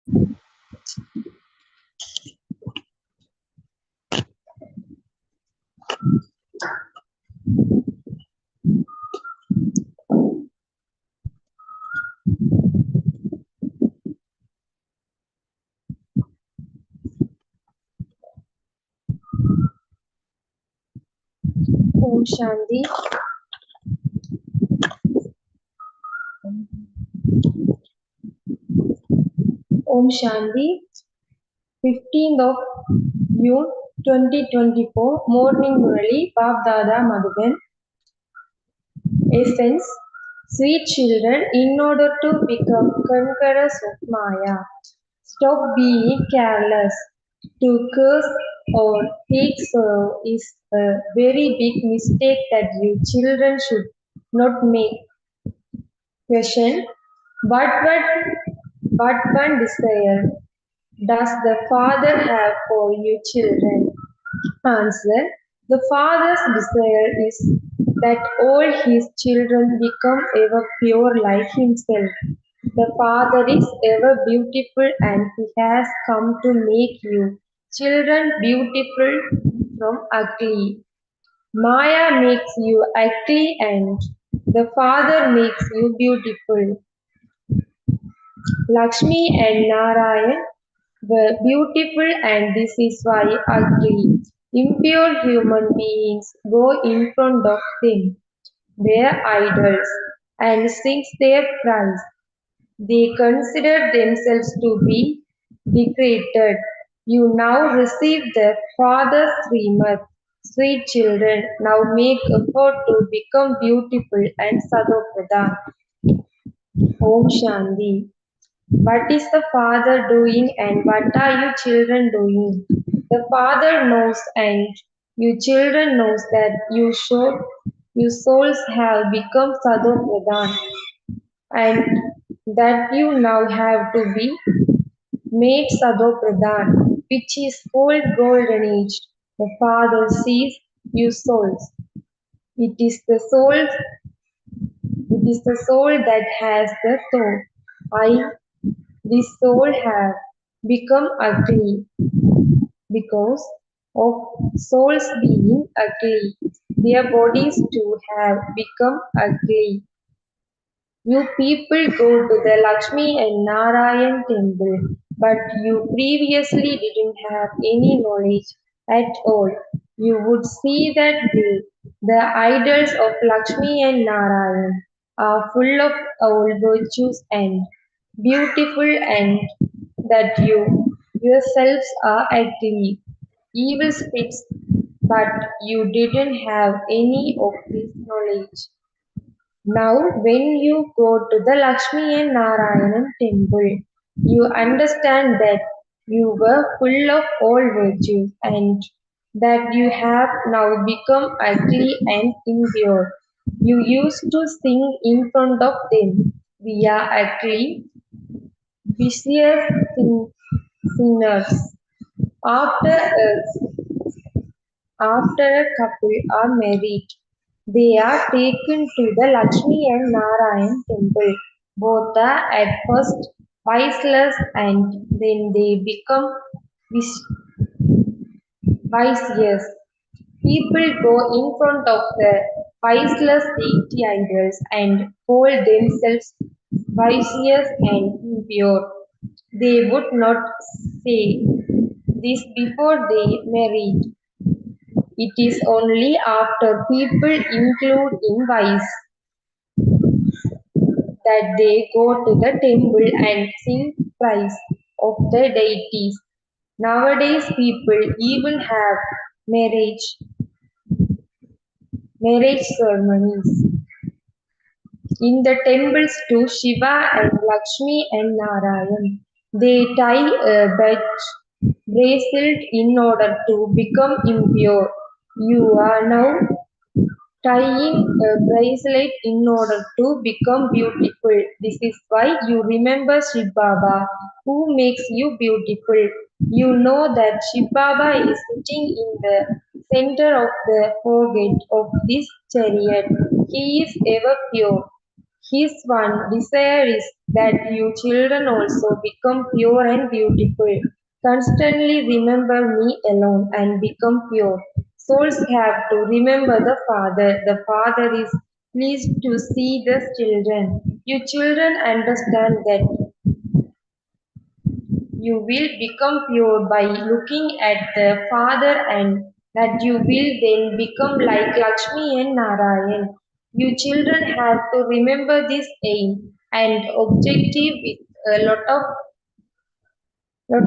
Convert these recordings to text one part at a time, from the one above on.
Om Shanti. Om Shanti. 15th of June 2024. Morning Murali. Bab Dada Madhuban. Essence. Sweet children, in order to become conquerors of Maya, stop being careless. To curse or take sorrow is a very big mistake that you children should not make. Question. What one desire does the Father have for you children? Answer. The Father's desire is that all his children become ever pure like himself. The Father is ever beautiful and he has come to make you children beautiful from ugly. Maya makes you ugly and the Father makes you beautiful. Lakshmi and Narayan were beautiful and this is why ugly, impure human beings go in front of them, their idols, and sing their praise. They consider themselves to be degraded. You now receive the Father's Srimad. Sweet children, now make effort to become beautiful and Sadopradhan. Om Shanti. What is the Father doing and what are you children doing? The Father knows and you children knows that you souls have become Sadopradhan and that you now have to be made Sadopradhan, which is called golden age. The Father sees you souls. It is the soul that has the thought. This soul have become ugly because of souls being ugly. Their bodies too have become ugly. You people go to the Lakshmi and Narayan temple, but you previously didn't have any knowledge at all. You would see that the idols of Lakshmi and Narayan are full of all virtues and beautiful and that you yourselves are ugly, evil spirits, but you didn't have any of this knowledge. Now, when you go to the Lakshmi and Narayanan temple, you understand that you were full of all virtues and that you have now become ugly and impure. You used to sing in front of them. We are ugly, vicious sinners. After a couple are married, they are taken to the Lakshmi and Narayan temple. Both are at first viceless and then they become vicious. People go in front of the viceless deity idols and call themselves vicious and impure. They would not say this before they married. It is only after people include in vice that they go to the temple and sing praise of the deities. Nowadays, people even have marriage ceremonies in the temples to Shiva and Lakshmi and Narayan. They tie a bracelet in order to become impure. You are now tying a bracelet in order to become beautiful. This is why you remember Shiv Baba, who makes you beautiful. You know that Shiv Baba is sitting in the center of the forehead of this chariot. He is ever pure. His one desire is that you children also become pure and beautiful. Constantly remember me alone and become pure. Souls have to remember the Father. The Father is pleased to see the children. You children understand that you will become pure by looking at the Father and that you will then become like Lakshmi and Narayan. You children have to remember this aim and objective with a lot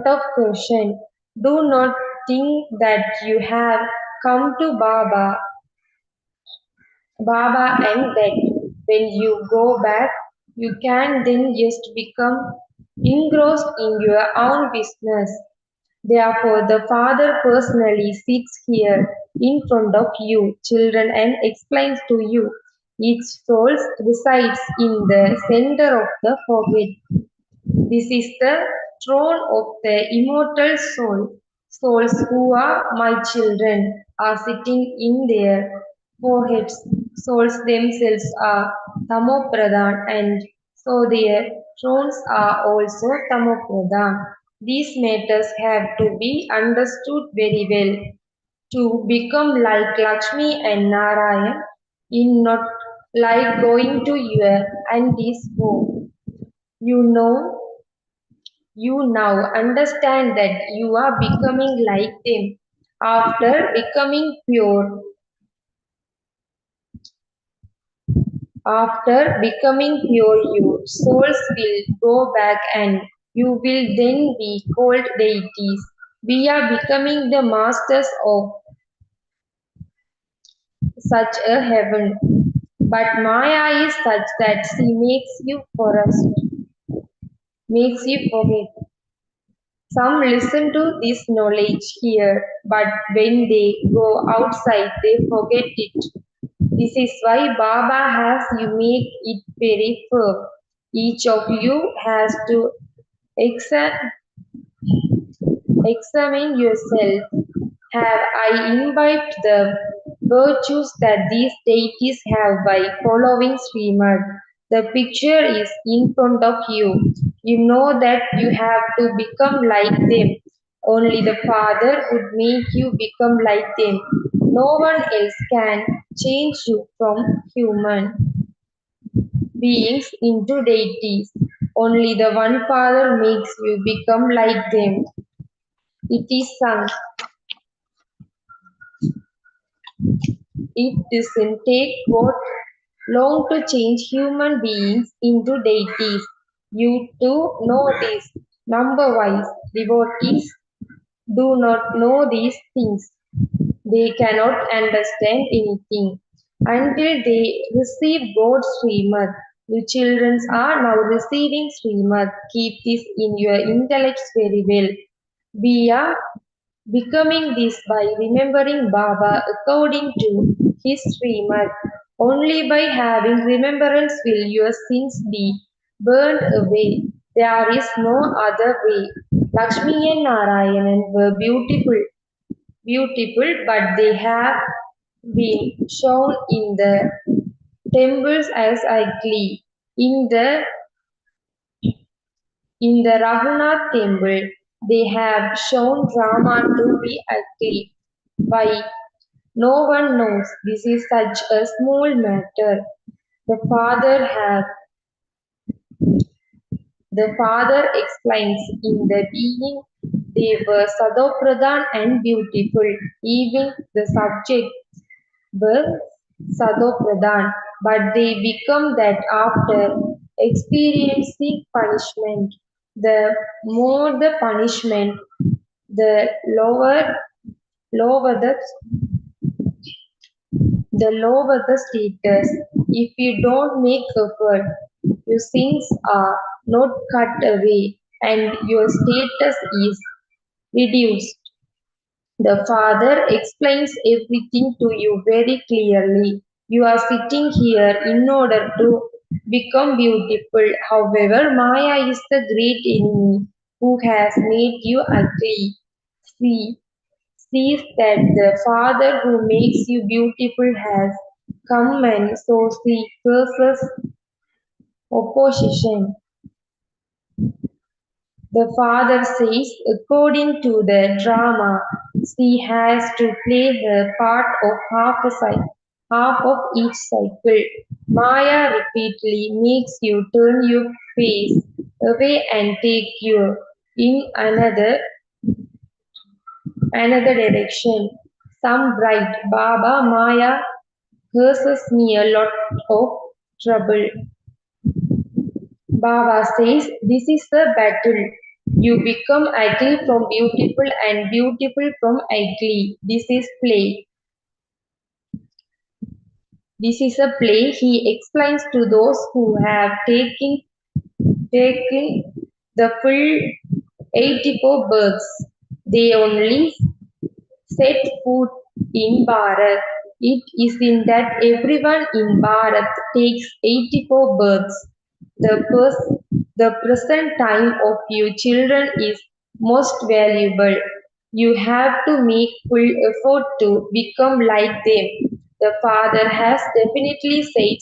of caution. Do not think that you have come to Baba and that when you go back you can then just become engrossed in your own business. Therefore, the Father personally sits here in front of you, children, and explains to you. Each soul resides in the center of the forehead. This is the throne of the immortal soul. Souls who are my children are sitting in their foreheads. Souls themselves are tamopradhan and so their thrones are also tamopradhan. These matters have to be understood very well to become like Lakshmi and Narayan in not like going to your auntie's home. You know you now understand that you are becoming like them. After becoming pure, you souls will go back and you will then be called deities. We are becoming the masters of such a heaven. But Maya is such that she makes you forget. Some listen to this knowledge here, but when they go outside, they forget it. This is why Baba has you make it very firm. Each of you has to exa- examine yourself. Have I imbibed the virtues that these deities have by following Srimad? The picture is in front of you. You know that you have to become like them. Only the Father would make you become like them. No one else can change you from human beings into deities. Only the one Father makes you become like them. It is sung. It doesn't take God long to change human beings into deities. You too know this. Number wise, devotees do not know these things. They cannot understand anything until they receive God's Srimad. You children are now receiving Srimad. Keep this in your intellects very well. We are becoming this by remembering Baba according to his Srimad. Only by having remembrance will your sins be burned away. There is no other way. Lakshmi and Narayanan were beautiful, but they have been shown in the temples as ugly. In the in the Raghunath temple, they have shown Rama to be ugly. Why? No one knows. This is such a small matter. The father has the father explains in the being they were Sadopradhan and beautiful. Even the subject were Sadopradhan, but they become that after experiencing punishment. The more the punishment, the lower lower the status. If you don't make effort, your sins are not cut away and your status is reduced. The Father explains everything to you very clearly. You are sitting here in order to become beautiful. However, Maya is the great enemy who has made you ugly. See, sees that the Father who makes you beautiful has come and so she curses opposition. The father says, according to the drama, she has to play her part of half of each cycle. Maya repeatedly makes you turn your face away and take you in another direction. Some bright Baba Maya causes me a lot of trouble. Baba says, this is a battle. You become ugly from beautiful and beautiful from ugly. This is play. This is a play, he explains to those who have taken the full 84 births. They only set foot in Bharat. It is in that everyone in Bharat takes 84 births. The present time of you children is most valuable. You have to make full effort to become like them. The father has definitely said,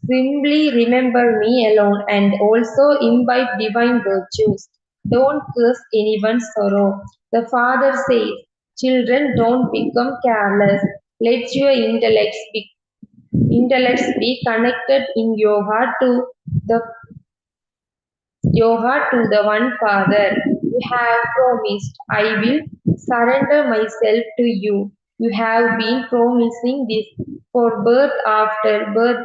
simply remember me alone and also imbibe divine virtues. Don't curse anyone's sorrow. The father says, children, don't become careless. Let intellects be connected in the your heart to the one Father. You have promised, I will surrender myself to you. You have been promising this for birth after birth,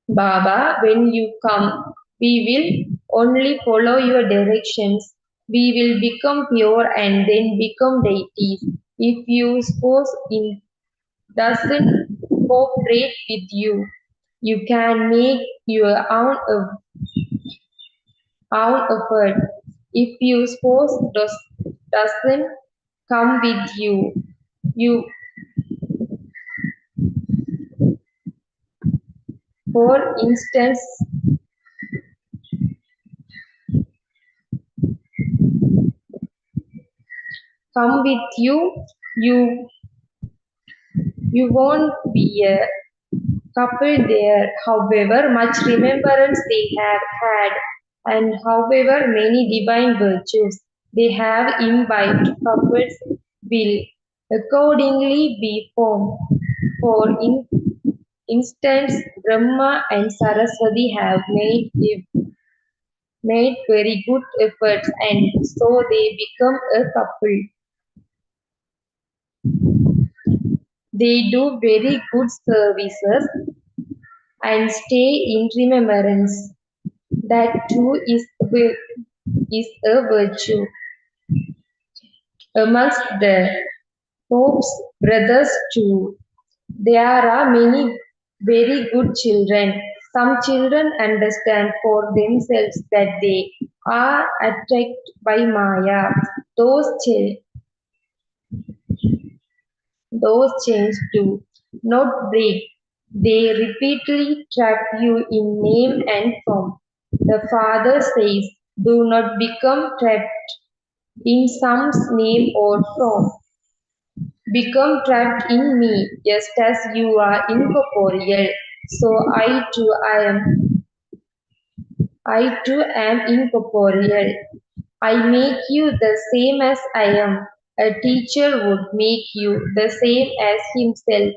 Baba. When you come, we will only follow your directions. We will become pure and then become deities. If you suppose it doesn't cooperate with you, you can make your own effort. If you suppose doesn't come with you, you for instance come with you you won't be a couple there, however much remembrance they have had, and however many divine virtues they have imbibed, couples will accordingly be formed. For instance, Brahma and Saraswati have made very good efforts and so they become a couple. They do very good services and stay in remembrance. That too is a virtue. Amongst the Pope's brothers too, there are many very good children. Some children understand for themselves that they are attracted by Maya. Those, those chains do not break. They repeatedly trap you in name and form. The Father says, do not become trapped in some's name or form. Become trapped in me, just as you are incorporeal. So I too am incorporeal. I make you the same as I am. A teacher would make you the same as himself.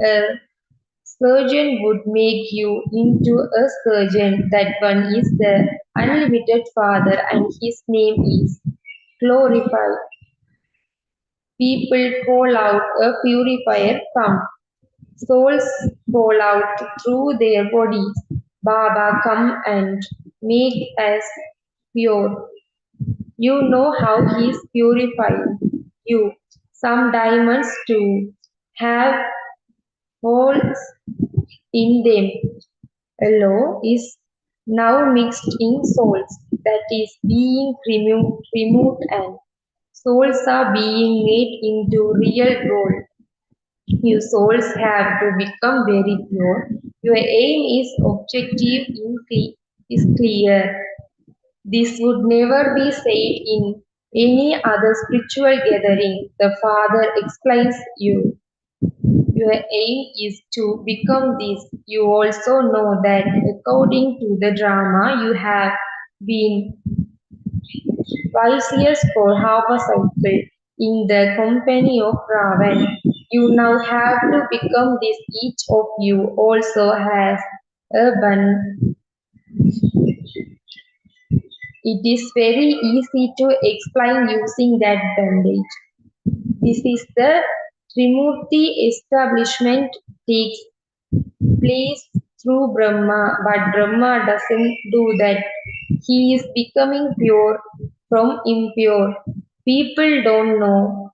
A surgeon would make you into a surgeon. That one is the unlimited Father, and his name is glorified. People call out a purifier come. Souls call out through their bodies. Baba, come and make us pure. You know how he's purifying you. Some diamonds too have holes in them. A law is now mixed in souls that is being removed and souls are being made into real gold. You souls have to become very pure. Your aim is objective is clear. This would never be said in any other spiritual gathering. The Father explains you Your aim is to become this. You also know that according to the drama, you have been Viziers for half a cycle in the company of Ravan. You now have to become this. Each of you also has a bun. It is very easy to explain using that bandage. This is the Trimurti establishment takes place through Brahma, but Brahma doesn't do that. He is becoming pure from impure. People don't know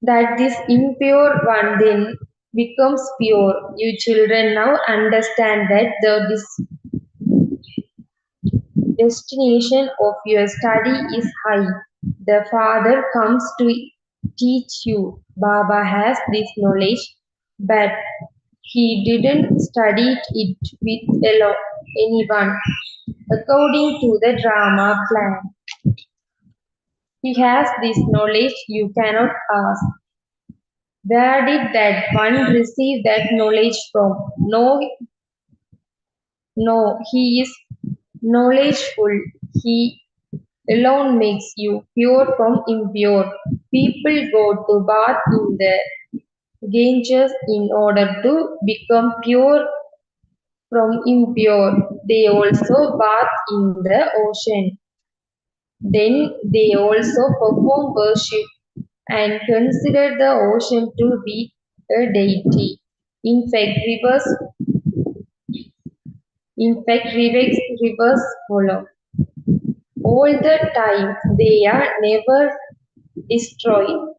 that this impure one then becomes pure. You children now understand that the destination of your study is high. The Father comes to teach you. Baba has this knowledge, but he didn't study it with anyone. According to the drama plan, he has this knowledge you cannot ask. Where did that one receive that knowledge from? No, no, he is knowledgeful. He alone makes you pure from impure. People go to bath in the Ganges in order to become pure from impure. They also bath in the ocean. Then they also perform worship and consider the ocean to be a deity. In fact, rivers follow. All the time they are never destroyed.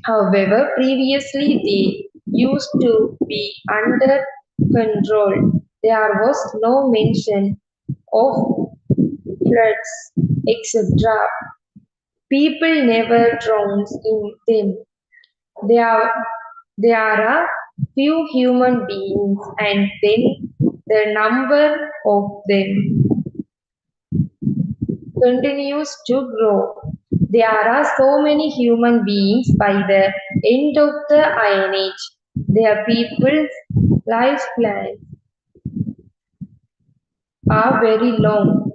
However, previously they used to be under control. There was no mention of floods, etc. People never drown in them. There, there are few human beings, and then the number of them continues to grow. There are so many human beings by the end of the Iron Age. Their people's lifespans are very long.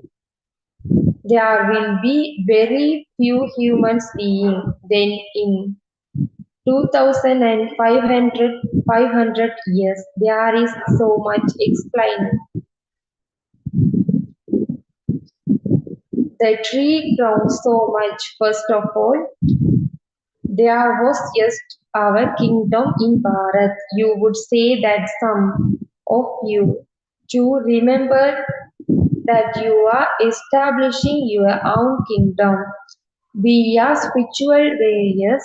There will be very few humans being then in 2500 years. There is so much explaining. The tree grows so much. First of all, there was just our kingdom in Bharat. You would say that some of you to remember that you are establishing your own kingdom. We are spiritual warriors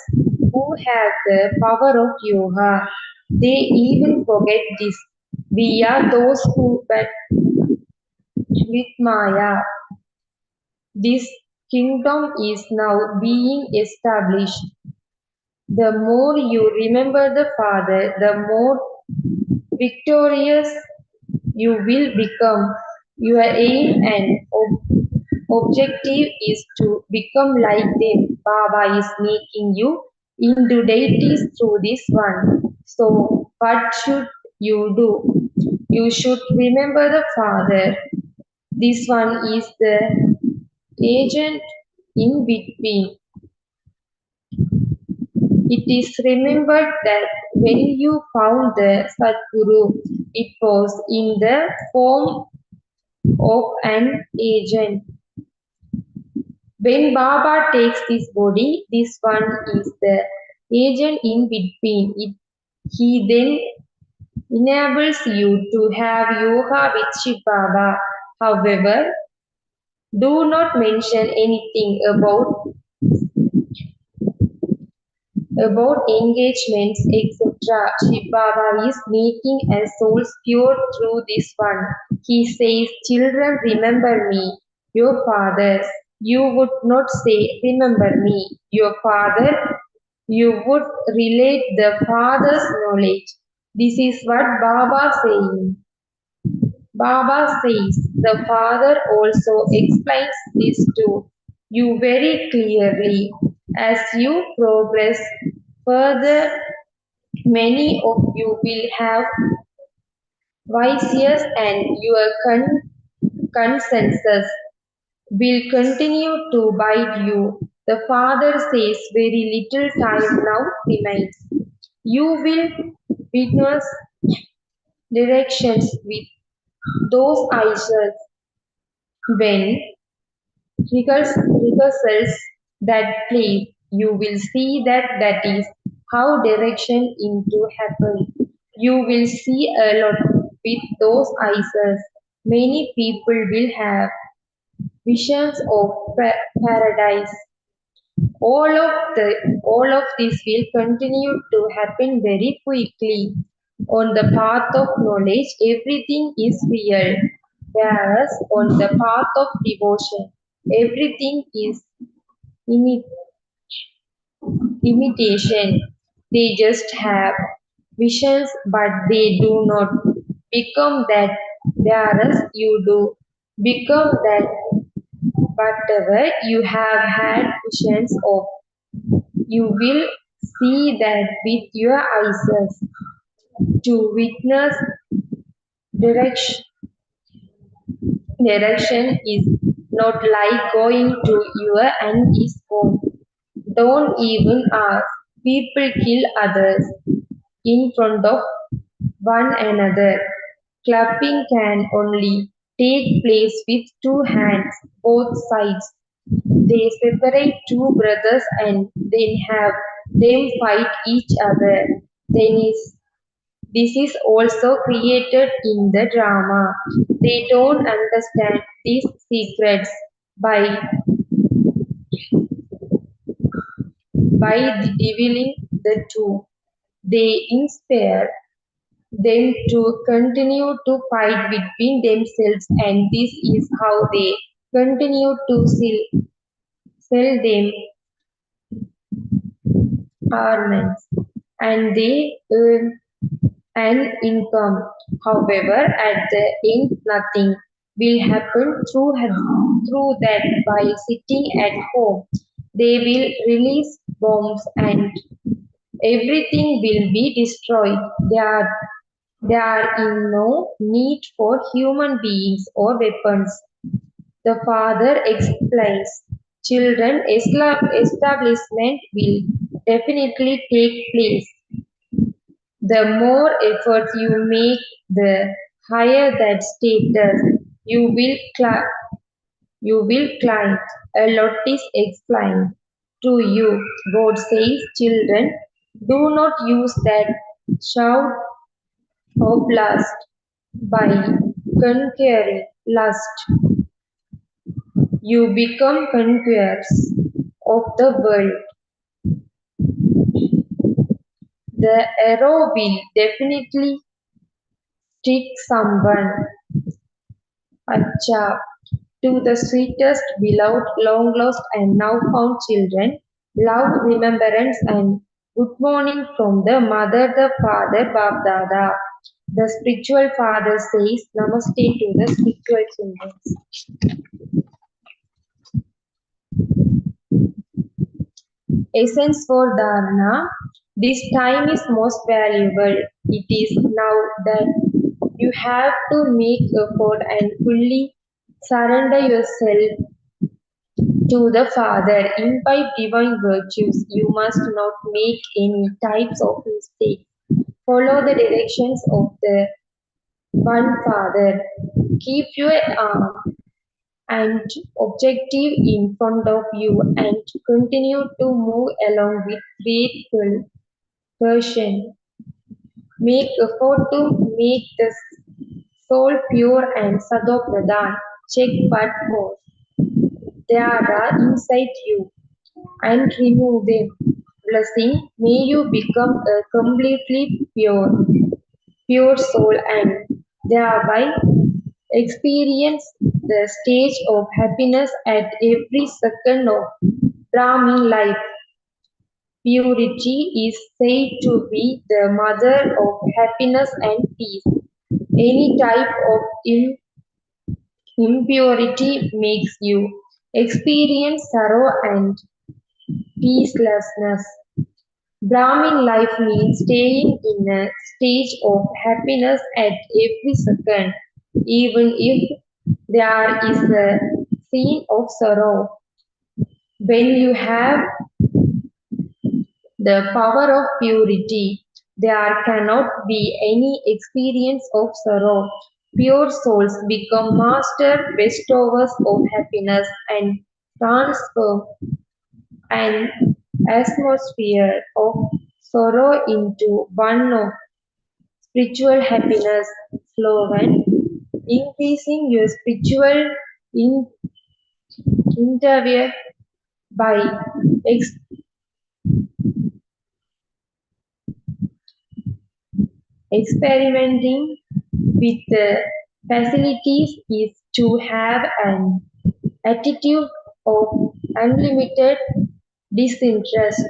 who have the power of yoga. They even forget this. We are those who bat with Maya. This kingdom is now being established. The more you remember the Father, the more victorious you will become. Your aim and objective is to become like them. Baba is making you into deities through this one. So, what should you do? You should remember the Father. This one is the agent in between. It is remembered that when you found the Sadguru, it was in the form of an agent. When Baba takes this body, this one is the agent in between. He then enables you to have yoga with Shiv Baba. However, do not mention anything about engagements, etc. Shiv Baba is making our souls pure through this one. He says, children, remember me, your fathers. You would not say, remember me, your father. You would relate the father's knowledge. This is what Baba saying. Baba says the Father also explains this to you very clearly as you progress further Many of you will have vices and your consensus will continue to bite you. The father says very little time now remains. You will witness directions with those eyes when rehearsals that place. You will see that is how direction into happen. You will see a lot with those eyes. Many people will have visions of paradise. All of this will continue to happen very quickly. On the path of knowledge, everything is real, whereas on the path of devotion, everything is imi- imitation. They just have visions, but they do not become that, whereas you do become that whatever you have had visions of. You will see that with your eyes. To witness direction, direction is not like going to your auntie's home. Don't even ask. People kill others in front of one another. Clapping can only take place with two hands, both sides. They separate two brothers and then have them fight each other. Then is This is also created in the drama. They don't understand these secrets by by revealing the two. They inspire them to continue to fight between themselves, and this is how they continue to sell them garments, and they earn an income. However, at the end, nothing will happen through that while sitting at home. They will release bombs and everything will be destroyed. They are in no need for human beings or weapons. The father explains. Children establishment will definitely take place. The more effort you make, the higher that status you will climb. A lot is explained to you. God says, children, do not use that shout of lust. By conquering lust, you become conquerors of the world. The arrow will definitely strike someone. Acha. To the sweetest, beloved, long lost, and now found children, love, remembrance, and good morning from the mother, the father, Bab Dada. The spiritual father says Namaste to the spiritual children. Essence for Dharana. This time is most valuable. It is now that you have to make effort and fully surrender yourself to the Father. Imbibe divine virtues. You must not make any types of mistakes. Follow the directions of the one Father. Keep your arm and objective in front of you and continue to move along with grateful caution. Make effort to make the soul pure and sadopradhan. Check what more there are inside you and remove them. Blessing, may you become a completely pure soul and thereby experience the stage of happiness at every second of Brahmin life. Purity is said to be the mother of happiness and peace. Any type of impurity makes you experience sorrow and peacelessness. Brahmin life means staying in a stage of happiness at every second, even if there is a scene of sorrow. When you have the power of purity, there cannot be any experience of sorrow. Pure souls become master bestowers of happiness and transform an atmosphere of sorrow into one of spiritual happiness. Slogan: increasing your spiritual in- interview by ex- experimenting with the facilities is to have an attitude of unlimited disinterest.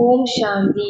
Om Shanti.